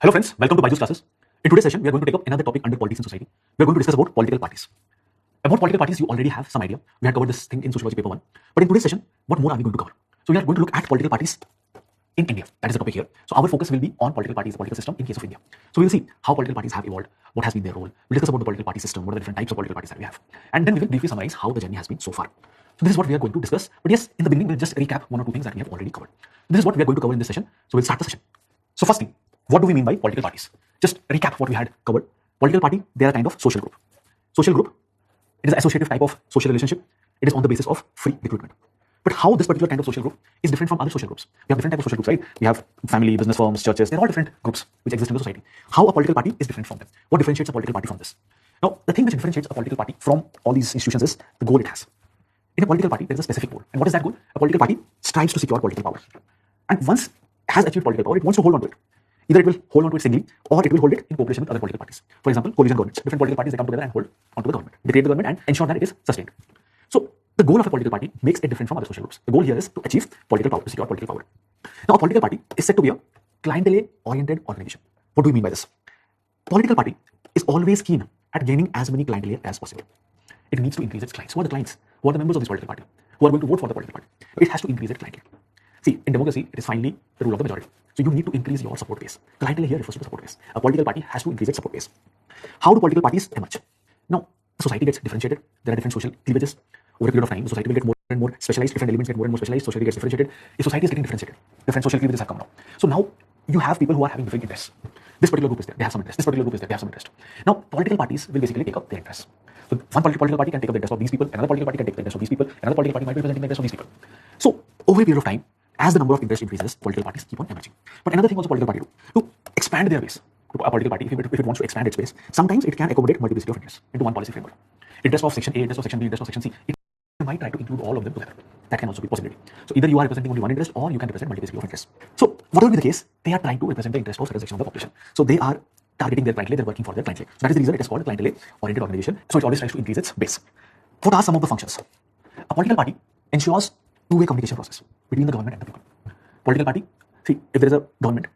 Hello friends, welcome to Byju's classes. In today's session, we are going to take up another topic under politics and society. We are going to discuss about political parties. About political parties, you already have some idea. We had covered this thing in Sociology paper 1. But in today's session, what more are we going to cover? So we are going to look at political parties in India. That is the topic here. So our focus will be on political parties, the political system in case of India. So we will see how political parties have evolved, what has been their role. We'll discuss about the political party system, what are the different types of political parties that we have. And then we will briefly summarize how the journey has been so far. So this is what we are going to discuss. But yes, in the beginning, we'll just recap one or two things that we have already covered. This is what we are going to cover in this session. So we'll start the session. So first thing, what do we mean by political parties? Just recap what we had covered. Political party, they are a kind of social group. Social group, it is an associative type of social relationship. It is on the basis of free recruitment. But how this particular kind of social group is different from other social groups? We have different types of social groups, right? We have family, business firms, churches. They're all different groups which exist in the society. How a political party is different from them? What differentiates a political party from this? Now, the thing which differentiates a political party from all these institutions is the goal it has. In a political party, there is a specific goal. And what is that goal? A political party strives to secure political power. And once it has achieved political power, it wants to hold on to it. Either it will hold on to it singly or it will hold it in cooperation with other political parties. For example, coalition governments. Different political parties, they come together and hold onto the government. They create the government and ensure that it is sustained. So the goal of a political party makes it different from other social groups. The goal here is to achieve political power, to secure political power. Now, a political party is said to be a clientele-oriented organization. What do we mean by this? Political party is always keen at gaining as many clientele as possible. It needs to increase its clients. Who are the clients? Who are the members of this political party? Who are going to vote for the political party? It has to increase its clientele. See, in democracy, it is finally the rule of the majority. So you need to increase your support base. Clientele here refers to the support base. A political party has to increase its support base. How do political parties emerge? Now, society gets differentiated. There are different social cleavages. Over a period of time, the society will get more and more specialized. Different elements get more and more specialized. Society gets differentiated. If society is getting differentiated, different social cleavages have come now. So now you have people who are having different interests. This particular group is there, they have some interest. This particular group is there, they have some interest. Now, political parties will basically take up their interests. So one political party can take up the interest of these people, another political party can take the interest of these people, another political party might be representing the interest of these people. So over a period of time, as the number of interest increases, political parties keep on emerging. But another thing also political party do, to expand their base. A political party, if it wants to expand its base, sometimes it can accommodate multiplicity of interests into one policy framework. Interest of section A, interest of section B, interest of section C. It might try to include all of them together. That can also be a possibility. So either you are representing only one interest or you can represent multiplicity of interests. So whatever be the case, they are trying to represent the interest of certain section of the population. So they are targeting their clientele, they're working for their clientele. So that is the reason it is called a clientele-oriented organization. So it always tries to increase its base. What are some of the functions? A political party ensures two-way communication process between the government and the people. Political party, see, if there is a government,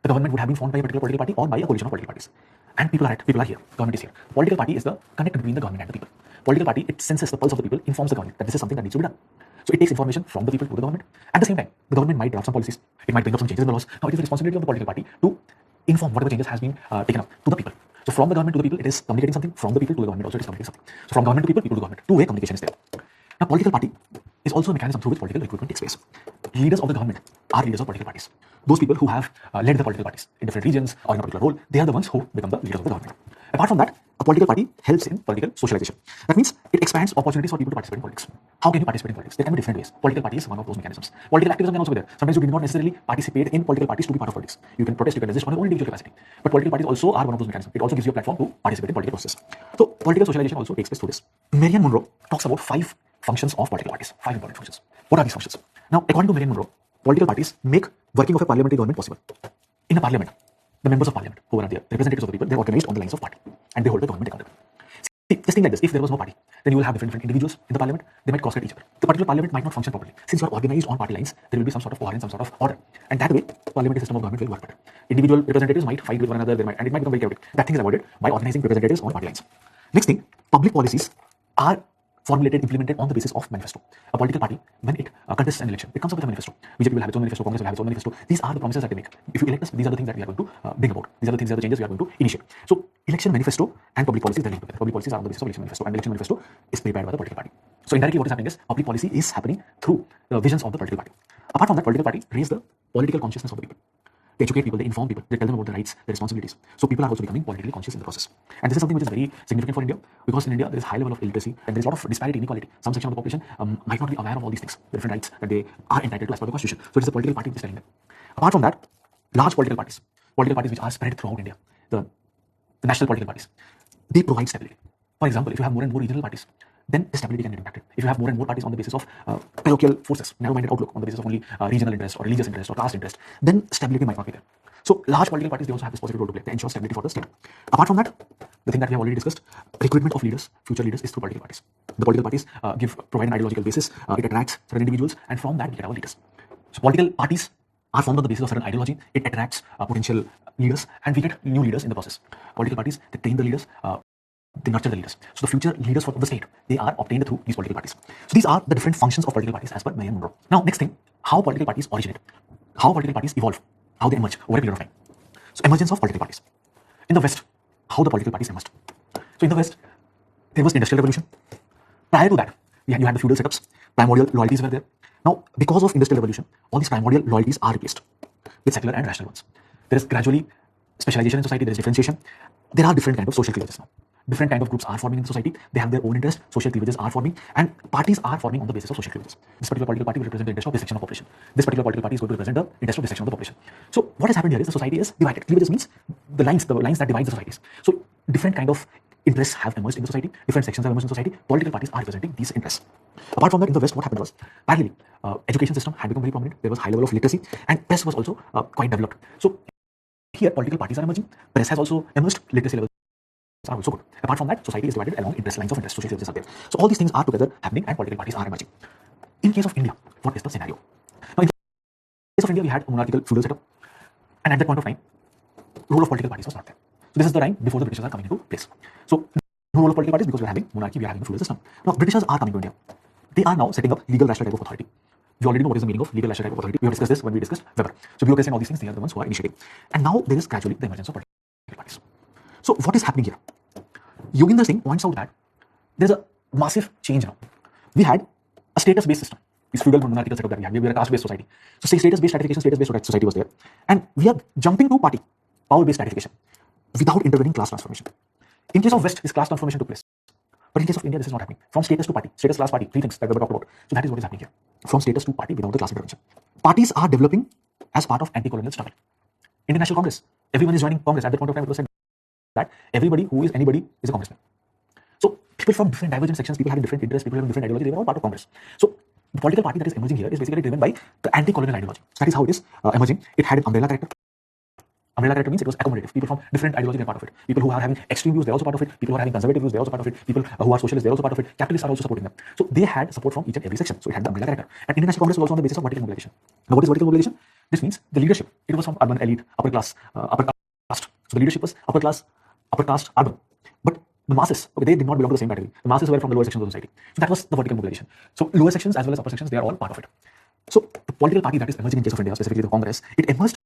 the government would have been formed by a particular political party or by a coalition of political parties. And people are here, government is here. Political party is the connect between the government and the people. Political party, it senses the pulse of the people, informs the government that this is something that needs to be done. So it takes information from the people to the government. At the same time, the government might draft some policies. It might bring up some changes in the laws. Now it is the responsibility of the political party to inform whatever changes has been taken up to the people. So from the government to the people, it is communicating something. From the people to the government also, it is communicating something. So from government to people, people to government. Two-way communication is there. Now, political party is also a mechanism through which political recruitment takes place. Leaders of the government are leaders of political parties. Those people who have led the political parties in different regions or in a particular role, they are the ones who become the leaders of the government. Apart from that, a political party helps in political socialization. That means it expands opportunities for people to participate in politics. How can you participate in politics? There can be different ways. Political party is one of those mechanisms. Political activism can also be there. Sometimes you do not necessarily participate in political parties to be part of politics. You can protest, you can resist on your own individual capacity. But political parties also are one of those mechanisms. It also gives you a platform to participate in political process. So political socialization also takes place through this. Marian Monroe talks about 5 functions of political parties. 5 important functions. What are these functions? Now, according to Marian Monroe, political parties make working of a parliamentary government possible. In a parliament, the members of parliament who are there, representatives of the people, they're organized on the lines of party and they hold the government accountable. See, just think like this, if there was no party, then you will have different individuals in the parliament, they might cross-cut each other. The particular parliament might not function properly. Since you are organized on party lines, there will be some sort of coherence, some sort of order. And that way, parliamentary system of government will work better. Individual representatives might fight with one another, and it might become very chaotic. That thing is avoided by organizing representatives on party lines. Next thing, public policies are formulated, implemented on the basis of manifesto. A political party, when it contests an election, it comes up with a manifesto. BJP will have its own manifesto, Congress will have its own manifesto. These are the promises that they make. If you elect us, these are the things that we are going to bring about. These are the things, these are the changes we are going to initiate. So, election manifesto and public policies, they're linked together. Public policies are on the basis of election manifesto, and election manifesto is prepared by the political party. So, indirectly, what is happening is public policy is happening through the visions of the political party. Apart from that, political party raise the political consciousness of the people. They educate people, they inform people, they tell them about their rights, their responsibilities. So people are also becoming politically conscious in the process. And this is something which is very significant for India, because in India there is high level of illiteracy and there is a lot of disparity, inequality. Some section of the population might not be aware of all these things, the different rights that they are entitled to as per the constitution. So it is the political party which is telling them. Apart from that, large political parties which are spread throughout India, the national political parties, they provide stability. For example, if you have more and more regional parties, then the stability can get impacted. If you have more and more parties on the basis of parochial forces, narrow-minded outlook, on the basis of only regional interest or religious interest or caste interest, then stability might not be there. So large political parties, they also have this positive role to play. They ensure stability for the state. Apart from that, the thing that we have already discussed, recruitment of leaders, future leaders, is through political parties. The political parties provide an ideological basis. It attracts certain individuals, and from that we get our leaders. So political parties are formed on the basis of certain ideology. It attracts potential leaders and we get new leaders in the process. Political parties, they train the leaders, they nurture the leaders. So the future leaders for the state, they are obtained through these political parties. So these are the different functions of political parties as per Marian Monroe. Now, next thing, how political parties originate, how political parties evolve, how they emerge over a period of time. So emergence of political parties. In the West, how the political parties emerged. So in the West, there was industrial revolution. Prior to that, you had the feudal setups, primordial loyalties were there. Now, because of industrial revolution, all these primordial loyalties are replaced with secular and rational ones. There is gradually specialization in society, there is differentiation. There are different kinds of social cleavages now. Different kind of groups are forming in society. They have their own interest. Social cleavages are forming, and parties are forming on the basis of social cleavages. This particular political party will represent the interest of this section of the population. This particular political party is going to represent the interest of this section of the population. So what has happened here is the society is divided. Cleavages means the lines that divide the societies. So different kind of interests have emerged in the society. Different sections have emerged in society. Political parties are representing these interests. Apart from that, in the West, what happened was parallelly, education system had become very prominent. There was high level of literacy, and press was also quite developed. So here, political parties are emerging. Press has also emerged. Literacy levels are also good. Apart from that, society is divided along interest lines of interest. Social services are there. So all these things are together happening, and political parties are emerging. In case of India, what is the scenario? Now, in case of India, we had a monarchical feudal setup, and at that point of time, role of political parties was not there. So this is the time before the Britishers are coming into place. So no role of political parties because we are having monarchy, we are having a feudal system. Now Britishers are coming to India. They are now setting up legal rational type of authority. We already know what is the meaning of legal rational type of authority. We have discussed this when we discussed Weber. So bureaucracy and all these things, they are the ones who are initiating. And now there is gradually the emergence of political parties. So what is happening here? Yoginder Singh points out that there is a massive change now. We had a status-based system. This feudal monarchical setup that we had. We were a caste-based society. So say status-based stratification, status-based society was there. And we are jumping to party, power-based stratification without intervening class transformation. In case of West, this class transformation took place. But in case of India, this is not happening. From status to party, status, class, party, three things that we talked about. So that is what is happening here. From status to party without the class intervention. Parties are developing as part of anti-colonial struggle. Indian National Congress, everyone is joining Congress. At that point of time, it was said that everybody who is anybody is a congressman. So people from different divergent sections, people having different interests, people having different ideology, they were all part of Congress. So the political party that is emerging here is basically driven by the anti-colonial ideology. So that is how it is emerging. It had an umbrella character. Umbrella character means it was accommodative. People from different ideologies are part of it. People who are having extreme views, they're also part of it. People who are having conservative views, they're also part of it. People who are socialists, they're also part of it. Capitalists are also supporting them. So they had support from each and every section. So it had the umbrella character. And Indian National Congress was also on the basis of vertical mobilization. Now what is vertical mobilization? This means the leadership. It was from urban, elite, upper class, upper caste. So the leadership was upper class, upper caste, urban. But the masses, okay, they did not belong to the same category. The masses were from the lower sections of society. So that was the vertical mobilization. So lower sections as well as upper sections, they are all part of it. So the political party that is emerging in case of India, specifically the Congress, it emerged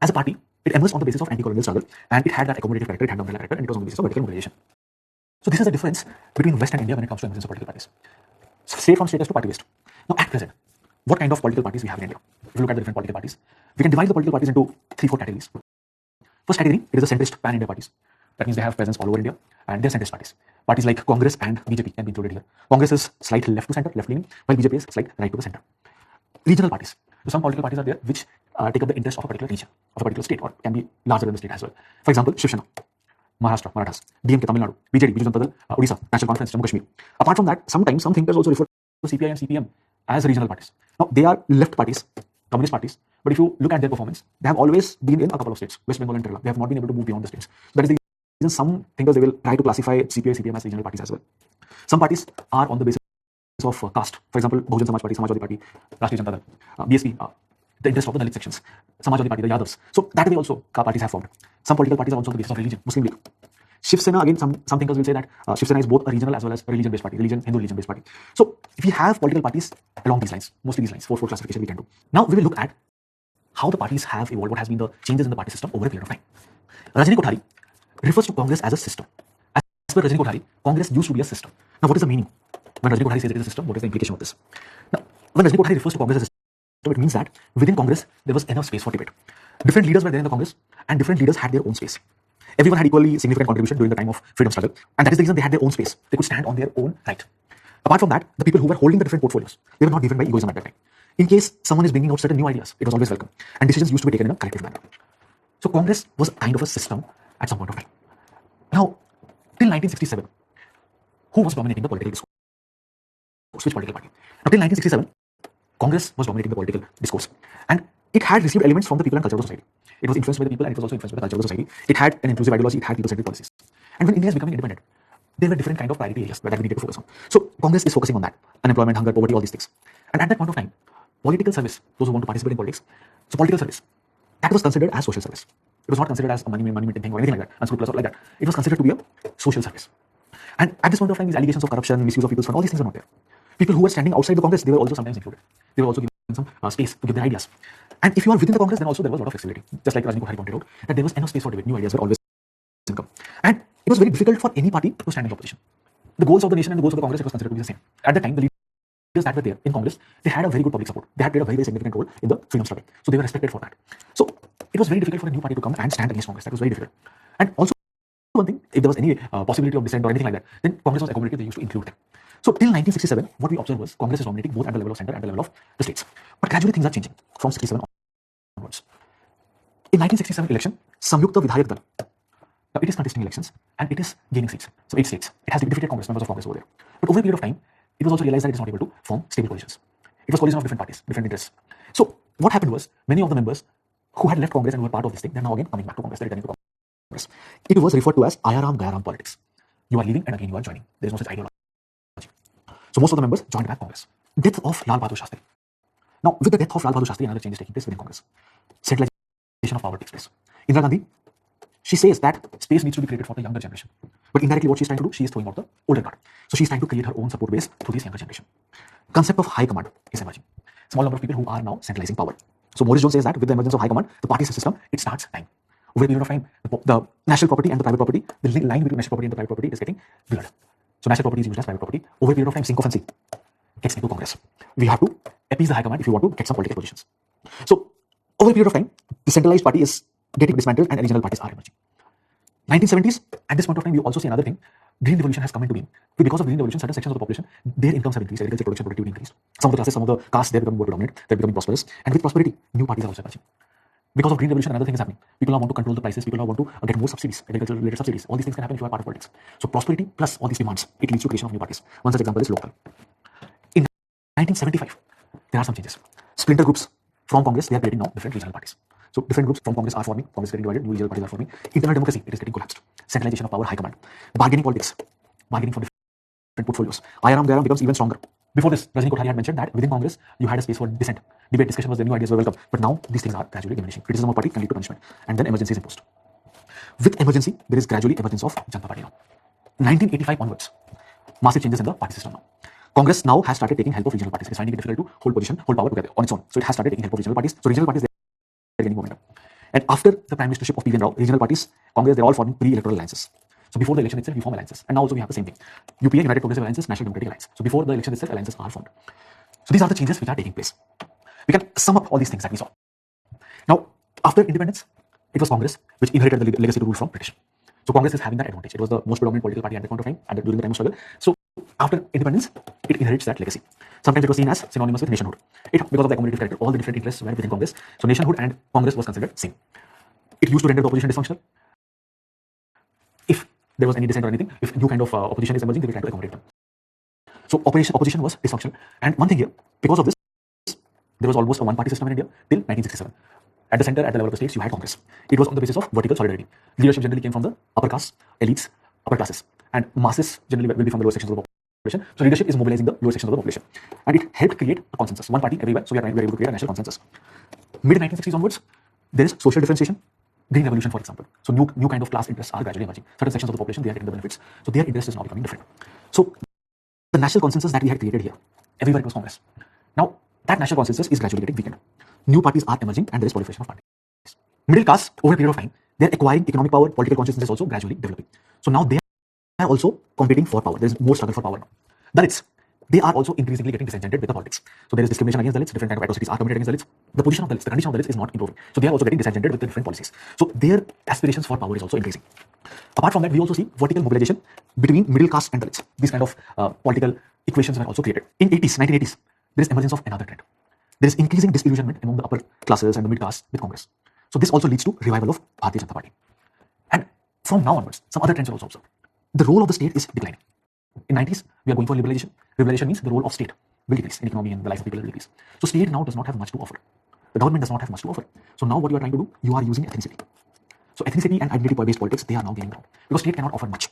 as a party. It emerged on the basis of anti-colonial struggle, and it had that accommodative character, it had the umbrella character, and it was on the basis of vertical mobilization. So this is the difference between West and India when it comes to emergence of political parties. So straight from status to party based. Now at present, what kind of political parties we have in India? If you look at the different political parties, we can divide the political parties into 3-4 categories. First category, it is the centrist pan-India parties. That means they have presence all over India, and they're centrist parties. Parties like Congress and BJP can be included here. Congress is slight left to center, left leaning, while BJP is slight right to the center. Regional parties. So some political parties are there which take up the interest of a particular region, of a particular state, or can be larger than the state as well. For example, Shiv Sena, Maharashtra, Marathas, DMK, Tamil Nadu, BJD, Biju Janata Dal, Odisha, National Conference, Jammu Kashmir. Apart from that, sometimes some thinkers also refer to CPI and CPM as regional parties. Now, they are left parties, communist parties, but if you look at their performance, they have always been in a couple of states, West Bengal and Kerala. They have not been able to move beyond the states. So that is the reason some thinkers, they will try to classify CPI, CPM as regional parties as well. Some parties are on the basis of caste. For example, Bahujan Samaj Party, Samajwadi Party, Rashtriya Janata Dal, BSP, the interest of the Dalit sections, Samajwadi Party, the Yadavs. So that way also parties have formed. Some political parties are also on the basis of religion, Muslim League. Shiv Sena, again, some thinkers will say that Shiv Sena is both a regional as well as a religion-based party, Hindu religion-based party. So we have political parties along these lines, mostly these lines, 4 classification we can do. Now we will look at how the parties have evolved, what has been the changes in the party system over a period of time. Rajani Kothari refers to Congress as a system. As per Rajani Kothari, Congress used to be a system. Now what is the meaning? When Rajani Kothari says it is a system, what is the implication of this? Now, when Rajani Kothari refers to Congress as a system, it means that within Congress, there was enough space for debate. Different leaders were there in the Congress, and different leaders had their own space. Everyone had equally significant contribution during the time of freedom struggle, and that is the reason they had their own space. They could stand on their own right. Apart from that, the people who were holding the different portfolios, they were not driven by egoism at that time. In case someone is bringing out certain new ideas, it was always welcome, and decisions used to be taken in a collective manner. So Congress was kind of a system at some point of time. Now, till 1967, who was dominating the political discourse? Which political party? Now, till 1967, Congress was dominating the political discourse, and it had received elements from the people and culture of the society. It was influenced by the people, and it was also influenced by the culture of the society. It had an inclusive ideology, it had people-centric policies. And when India is becoming independent, there were different kind of priority areas that we needed to focus on. So Congress is focusing on that: unemployment, hunger, poverty, all these things. And at that point of time, political service, those who want to participate in politics, so political service, that was considered as social service. It was not considered as a money minting thing or anything like that, unscrupulous or like that. It was considered to be a social service. And at this point of time, these allegations of corruption, misuse of people's fund, all these things are not there. People who were standing outside the Congress, they were also sometimes included. They were also given some space to give their ideas. And if you are within the Congress, then also there was a lot of flexibility. Just like Rajni Kothari pointed out, that there was enough space for debate. New ideas were always welcome. And it was very difficult for any party to stand in the opposition. The goals of the nation and the goals of the Congress, it was considered to be the same. At the time, the leaders that were there in Congress, they had a very good public support. They had played a very, very significant role in the freedom struggle. So they were respected for that. So it was very difficult for a new party to come and stand against Congress. That was very difficult. And also, one thing, if there was any possibility of dissent or anything like that, then Congress was accommodative. They used to include them. So till 1967, what we observed was Congress is dominating both at the level of center and the level of the states. But gradually things are changing from 67 onwards. In 1967 election, Samyukta Vidhayak Dal, now it is contesting elections and it is gaining seats. So 8 states. It has defeated Congress, members of Congress over there. But over a period of time, it was also realized that it is not able to form stable coalitions. It was coalition of different parties, different interests. So what happened was, many of the members who had left Congress and were part of this thing, they are now again coming back to Congress, they are returning to Congress. It was referred to as Ayaram Gayaram politics. You are leaving and again you are joining. There is no such ideology. So most of the members joined back Congress. Death of Lal Bahadur Shastri. Now, with the death of Lal Bahadur Shastri, another change is taking place within Congress. Centralization of power takes place. Indira Gandhi, she says that space needs to be created for the younger generation. But indirectly, what she's trying to do, she is throwing out the older guard. So she's trying to create her own support base through this younger generation. Concept of high command is emerging. Small number of people who are now centralizing power. So Maurice Jones says that with the emergence of high command, the party system, it starts dying. Over a period of time, the national property and the private property, the line between national property and the private property is getting blurred. So national property is used as private property. Over a period of time, sink of and sea gets into Congress. We have to appease the high command if you want to get some political positions. So over a period of time, the centralized party is getting dismantled and regional parties are emerging. 1970s, at this point of time, you also see another thing. Green revolution has come into being. Because of green revolution, certain sections of the population, their incomes have increased, agriculture production, productivity increased. Some of the classes, some of the castes, they're becoming more predominant, they're becoming prosperous. And with prosperity, new parties are also emerging. Because of green revolution, another thing is happening. People now want to control the prices, people now want to get more subsidies, agricultural related subsidies. All these things can happen if you are part of politics. So prosperity plus all these demands, it leads to creation of new parties. One such example is local. In 1975, there are some changes. Splinter groups from Congress, they are creating now different regional parties. So different groups from Congress are forming, Congress is getting divided, new regional parties are forming. Internal democracy, it is getting collapsed. Centralization of power, high command. Bargaining politics, bargaining for different portfolios. Ayaram Gayaram becomes even stronger. Before this, Rajni Kothari had mentioned that within Congress, you had a space for dissent. Debate, discussion was there, new ideas were welcome. But now, these things are gradually diminishing. Criticism of party can lead to punishment. And then emergency is imposed. With emergency, there is gradually emergence of Janata Party now. 1985 onwards, massive changes in the party system now. Congress now has started taking help of regional parties. It's finding it difficult to hold power together on its own. So it has started taking help of regional parties. So regional parties, they're gaining momentum. And after the prime ministership of P.V.N. Rao, regional parties, Congress, they're all forming pre-electoral alliances. So before the election itself, you form alliances. And now also we have the same thing. UPA, United Progressive Alliances, National Democratic Alliance. So before the election itself, alliances are formed. So these are the changes which are taking place. We can sum up all these things that we saw. Now, after independence, it was Congress which inherited the legacy to rule from British. So Congress is having that advantage. It was the most predominant political party at that point of time, during the time of struggle. So after independence, it inherits that legacy. Sometimes it was seen as synonymous with nationhood. Because of the accommodative character, all the different interests were within Congress. So nationhood and Congress was considered same. It used to render the opposition dysfunctional. If there was any dissent or anything, if new kind of opposition is emerging, they will try to accommodate them. So opposition was dysfunctional. And one thing here, because of this, there was almost a one-party system in India till 1967. At the center, at the level of the states, you had Congress. It was on the basis of vertical solidarity. Leadership generally came from the upper caste, elites, upper classes. And masses generally will be from the lower sections of the population. So leadership is mobilizing the lower sections of the population. And it helped create a consensus. One party everywhere, so we are able to create a national consensus. Mid-1960s onwards, there is social differentiation. Green revolution, for example. So new kind of class interests are gradually emerging. Certain sections of the population, they are getting the benefits. So their interest is now becoming different. So the national consensus that we had created here, everywhere it was Congress. Now that national consensus is gradually getting weakened. New parties are emerging and there is proliferation of parties. Middle class, over a period of time, they are acquiring economic power, political consciousness is also gradually developing. So now they are also competing for power. There is more struggle for power now. Dalits, they are also increasingly getting disenchanted with the politics. So there is discrimination against Dalits, different kind of atrocities are committed against Dalits. The position of Dalits, the condition of Dalits is not improving. So they are also getting disenchanted with the different policies. So their aspirations for power is also increasing. Apart from that, we also see vertical mobilization between middle class and Dalits. These kind of political equations were also created. In 1980s, there is emergence of another trend. There is increasing disillusionment among the upper classes and the mid class with Congress. So this also leads to revival of Bharatiya Janata Party. And from now onwards, some other trends are also observed. The role of the state is declining. In 90s, we are going for liberalization. Liberalization means the role of state will decrease in economy and the life of people will decrease. So state now does not have much to offer. The government does not have much to offer. So now what you are trying to do, you are using ethnicity. So ethnicity and identity-based politics, they are now gaining ground because state cannot offer much.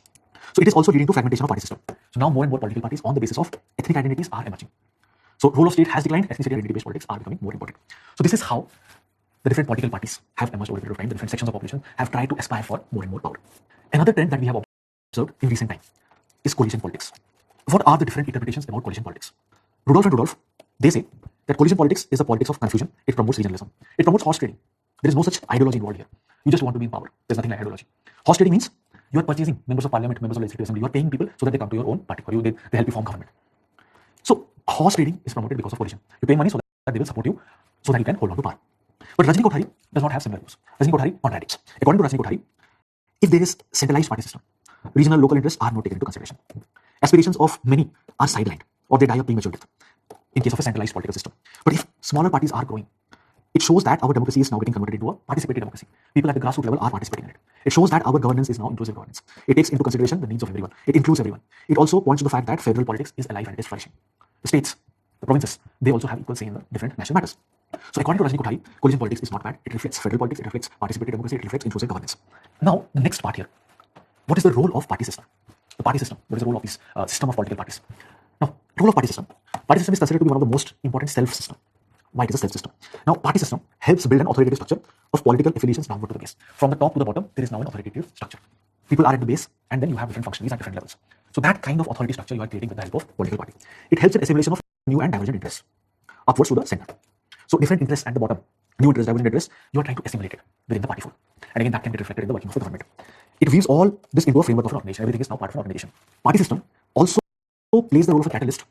So it is also leading to fragmentation of party system. So now more and more political parties on the basis of ethnic identities are emerging. So role of state has declined, ethnicity and identity-based politics are becoming more important. So this is how the different political parties have emerged over a period of time. The different sections of population have tried to aspire for more and more power. Another trend that we have observed in recent time is coalition politics. What are the different interpretations about coalition politics? Rudolph and Rudolph, they say that coalition politics is the politics of confusion. It promotes regionalism. It promotes horse trading. There is no such ideology involved here. You just want to be in power. There's nothing like ideology. Horse trading means you are purchasing members of parliament, members of legislative assembly. You are paying people so that they come to your own party for you. They help you form government. So horse trading is promoted because of coalition. You pay money so that they will support you, so that you can hold on to power. But Rajni Kothari does not have similar views. Rajni Kothari contradicts. According to Rajni Kothari, if there is centralized party system, regional local interests are not taken into consideration. Aspirations of many are sidelined or they die a premature death in case of a centralized political system. But if smaller parties are growing, it shows that our democracy is now getting converted into a participatory democracy. People at the grassroots level are participating in it. It shows that our governance is now inclusive governance. It takes into consideration the needs of everyone. It includes everyone. It also points to the fact that federal politics is alive and it is flourishing. The states, the provinces, they also have equal say in the different national matters. So according to Rajni Kothari, coalition politics is not bad. It reflects federal politics, it reflects participatory democracy, it reflects inclusive governance. Now, the next part here. What is the role of party system? The party system. What is the role of this system of political parties? Now, role of party system. Party system is considered to be one of the most important self-system. Why it is a self-system? Now, party system helps build an authoritative structure of political affiliations downward to the base. From the top to the bottom, there is now an authoritative structure. People are at the base, and then you have different functionaries at different levels. So that kind of authority structure you are creating with the help of political party. It helps in assimilation of new and divergent interests upwards to the center. So different interests at the bottom, new interests, divergent interests, you are trying to assimilate it within the party fold. And again, that can get reflected in the working of the government. It weaves all this into a framework of an organization. Everything is now part of an organization. Party system also plays the role of a catalyst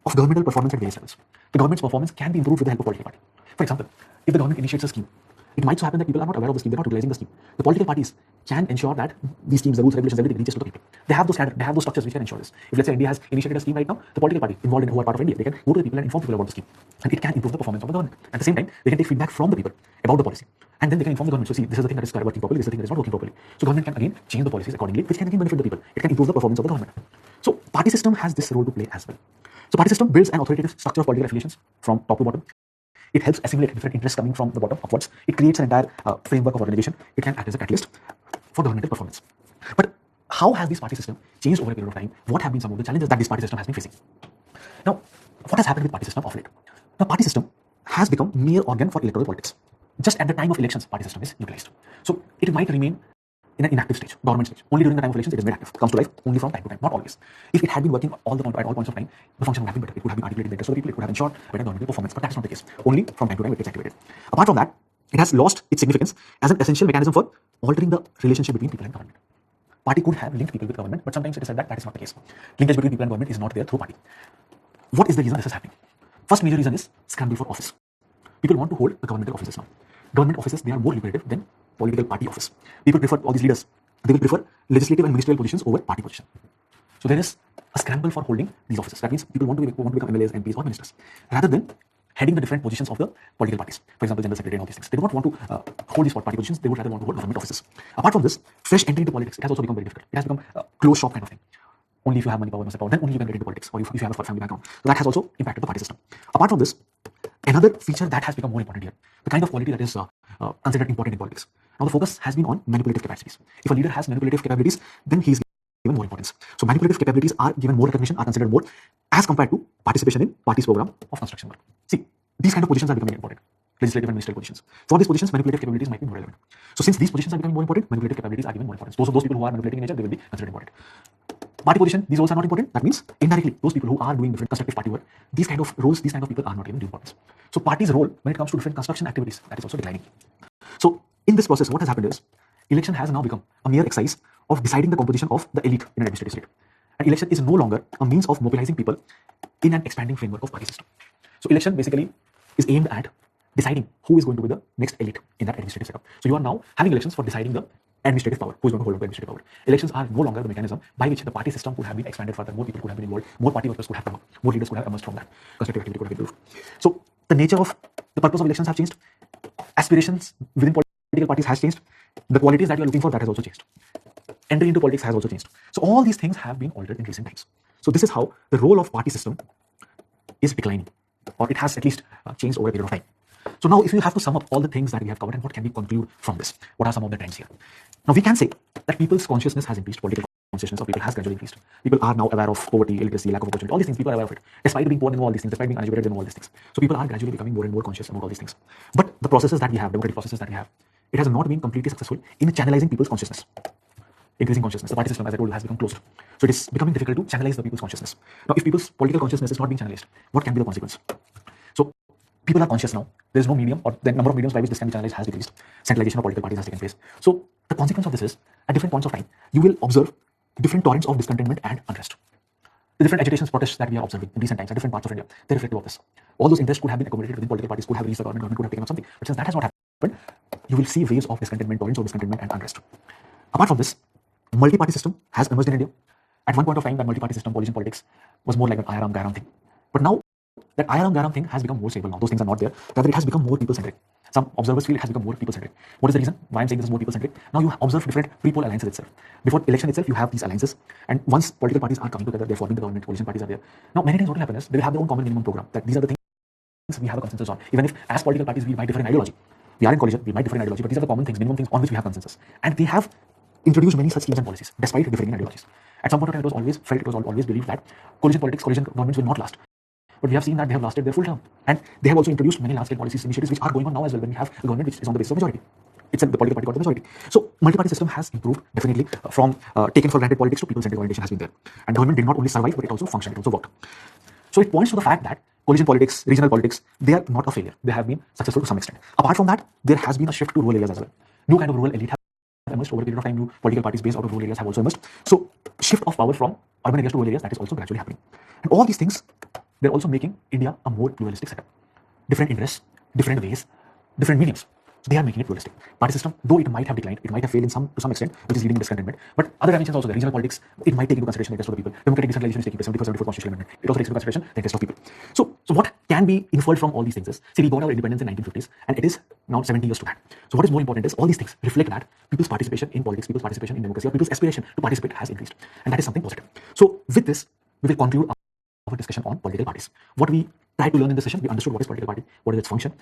of governmental performance at various levels. The government's performance can be improved with the help of political party. For example, if the government initiates a scheme, it might so happen that people are not aware of the scheme, they're not utilizing the scheme. The political parties can ensure that these schemes, the rules, regulations, everything reaches to the people. They have those structures which can ensure this. If let's say India has initiated a scheme right now, the political party involved in who are part of India, they can go to the people and inform people about the scheme. And it can improve the performance of the government. At the same time, they can take feedback from the people about the policy. And then they can inform the government. So see, this is the thing that is working properly, this is the thing that is not working properly. So government can again change the policies accordingly, which can again benefit the people. It can improve the performance of the government. So party system has this role to play as well. So party system builds an authoritative structure of political affiliations from top to bottom. It helps assimilate different interests coming from the bottom upwards. It creates an entire framework of organization. It can act as a catalyst for governmental performance. But how has this party system changed over a period of time? What have been some of the challenges that this party system has been facing? Now, what has happened with party system of late? The party system has become mere organ for electoral politics. Just at the time of elections, party system is utilized. So it might remain in an inactive stage, dormant stage. Only during the time of elections it is made active. Comes to life only from time to time, not always. If it had been working at all points of time, the function would have been better. It would have been articulated the interest of the people. It would have ensured better governmental performance. But that is not the case. Only from time to time it gets activated. Apart from that, it has lost its significance as an essential mechanism for altering the relationship between people and government. Party could have linked people with government, but sometimes it is said that that is not the case. Linkage between people and government is not there through party. What is the reason this is happening? First major reason is scramble for office. People want to hold the governmental offices now. Government offices, they are more lucrative than political party office. People prefer all these leaders. They will prefer legislative and ministerial positions over party position. So there is a scramble for holding these offices. That means people want to become MLAs, MPs or ministers rather than heading the different positions of the political parties. For example, general secretary and all these things. They do not want to hold these party positions. They would rather want to hold government offices. Apart from this, fresh entry into politics, it has also become very difficult. It has become a closed shop kind of thing. Only if you have money, power, power, then only you can get into politics, or if you have a family background. So that has also impacted the party system. Apart from this, another feature that has become more important here, the kind of quality that is considered important in politics. Now the focus has been on manipulative capacities. If a leader has manipulative capabilities, then he is given more importance. So manipulative capabilities are given more recognition, are considered more as compared to participation in party's program of construction work. See, these kind of positions are becoming important. Legislative and ministerial positions. For these positions, manipulative capabilities might be more relevant. So since these positions are becoming more important, manipulative capabilities are given more importance. Those people who are manipulating in nature, they will be considered important. Party position, these roles are not important. That means indirectly, those people who are doing different constructive party work, these kind of roles, these kind of people are not given due importance. So party's role when it comes to different construction activities, that is also declining. So in this process, what has happened is, election has now become a mere exercise of deciding the composition of the elite in an administrative state. And election is no longer a means of mobilizing people in an expanding framework of party system. So election basically is aimed at deciding who is going to be the next elite in that administrative setup. So you are now having elections for deciding the administrative power, who is going to hold on to administrative power. Elections are no longer the mechanism by which the party system could have been expanded further, more people could have been involved, more party workers could have come up, more leaders could have emerged from that, constructive activity could have been improved. So the nature of the purpose of elections have changed, aspirations within political parties has changed, the qualities that you are looking for, that has also changed. Entry into politics has also changed. So all these things have been altered in recent times. So this is how the role of party system is declining, or it has at least changed over a period of time. So now if you have to sum up all the things that we have covered and what can we conclude from this, what are some of the trends here? Now we can say that people's consciousness has increased, political consciousness of people has gradually increased. People are now aware of poverty, illiteracy, lack of opportunity, all these things. People are aware of it. Despite being poor, they know all these things. Despite being uneducated, they know all these things. So people are gradually becoming more and more conscious about all these things. But the processes that we have, democratic processes that we have, it has not been completely successful in channelizing people's consciousness. Increasing consciousness. The party system, as I told you, has become closed. So it is becoming difficult to channelize the people's consciousness. Now, if people's political consciousness is not being channelized, what can be the consequence? So people are conscious now. There is no medium, or the number of mediums by which this can be channelized has decreased. Centralization of political parties has taken place. So the consequence of this is, at different points of time, you will observe different torrents of discontentment and unrest. The different agitations, protests that we are observing in recent times at different parts of India, they reflect of this. All those interests could have been accommodated within political parties, could have reached the government could have taken up something. But since that has not happened, you will see waves of discontentment, torrents of discontentment and unrest. Apart from this, multi-party system has emerged in India. At one point of time, that multi-party system, coalition politics, was more like an Ayaram Gairam thing. But now, that Ayaram Gairam thing has become more stable now. Those things are not there. Rather, it has become more people-centric. Some observers feel it has become more people-centric. What is the reason why I'm saying this is more people-centric? Now you observe different pre-poll alliances itself. Before election itself, you have these alliances. And once political parties are coming together, they're forming the government, coalition parties are there. Now, many times what will happen is, they will have their own common minimum program. That these are the things we have a consensus on. Even if as political parties, we might differ in ideology. We are in coalition, we might differ in ideology, but these are the common things, minimum things on which we have consensus. And they have introduced many such schemes and policies, despite differing in ideologies. At some point of time, it was always felt, it was always believed that coalition politics, coalition governments will not last. But we have seen that they have lasted their full term. And they have also introduced many large-scale policies, initiatives which are going on now as well when we have a government which is on the basis of majority. Itself, the political party got the majority. So, multi-party system has improved definitely from taken for granted politics to people-centric orientation has been there. And government did not only survive, but it also functioned, it also worked. So, it points to the fact that coalition politics, regional politics, they are not a failure. They have been successful to some extent. Apart from that, there has been a shift to rural areas as well. New kind of rural elite have emerged over a period of time. New political parties based out of rural areas have also emerged. So, shift of power from urban areas to rural areas, that is also gradually happening. And all these things, they're also making India a more pluralistic setup. Different interests, different ways, different mediums. So they are making it pluralistic. Party system, though it might have declined, it might have failed to some extent, which is leading to discontentment. But other dimensions also, the regional politics, it might take into consideration the interest of the people. Democratic decentralization is taking place, 74 constitutional amendment. It also takes into consideration the interest of people. So what can be inferred from all these things is, see, we got our independence in 1950s, and it is now 70 years to that. So what is more important is all these things reflect that people's participation in politics, people's participation in democracy, or people's aspiration to participate has increased, and that is something positive. So with this, we will conclude our discussion on political parties. What we tried to learn in this session, we understood what is political party, what is its function,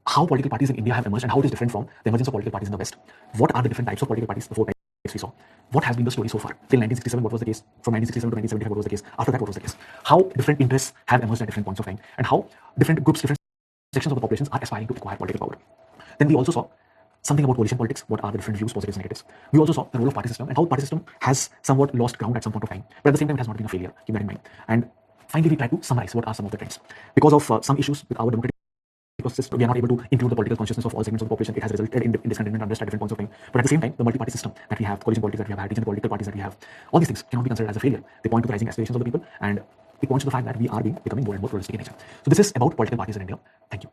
how political parties in India have emerged, and how it is different from the emergence of political parties in the West. What are the different types of political parties, the 4 types we saw? What has been the story so far? Till 1967, what was the case? From 1967 to 1975, what was the case? After that, what was the case? How different interests have emerged at different points of time, and how different groups, different sections of the populations are aspiring to acquire political power. Then we also saw something about coalition politics, what are the different views, positives, negatives. We also saw the role of party system and how party system has somewhat lost ground at some point of time, but at the same time it has not been a failure, keep that in mind. And finally, we try to summarize what are some of the trends. Because of some issues with our democratic process, we are not able to include the political consciousness of all segments of the population. It has resulted in discontentment and unrest at different points of time. But at the same time, the multi-party system that we have, coalition politics that we have had, regional political parties that we have, all these things cannot be considered as a failure. They point to the rising aspirations of the people, and it points to the fact that we are becoming more and more pluralistic in nature. So this is about political parties in India. Thank you.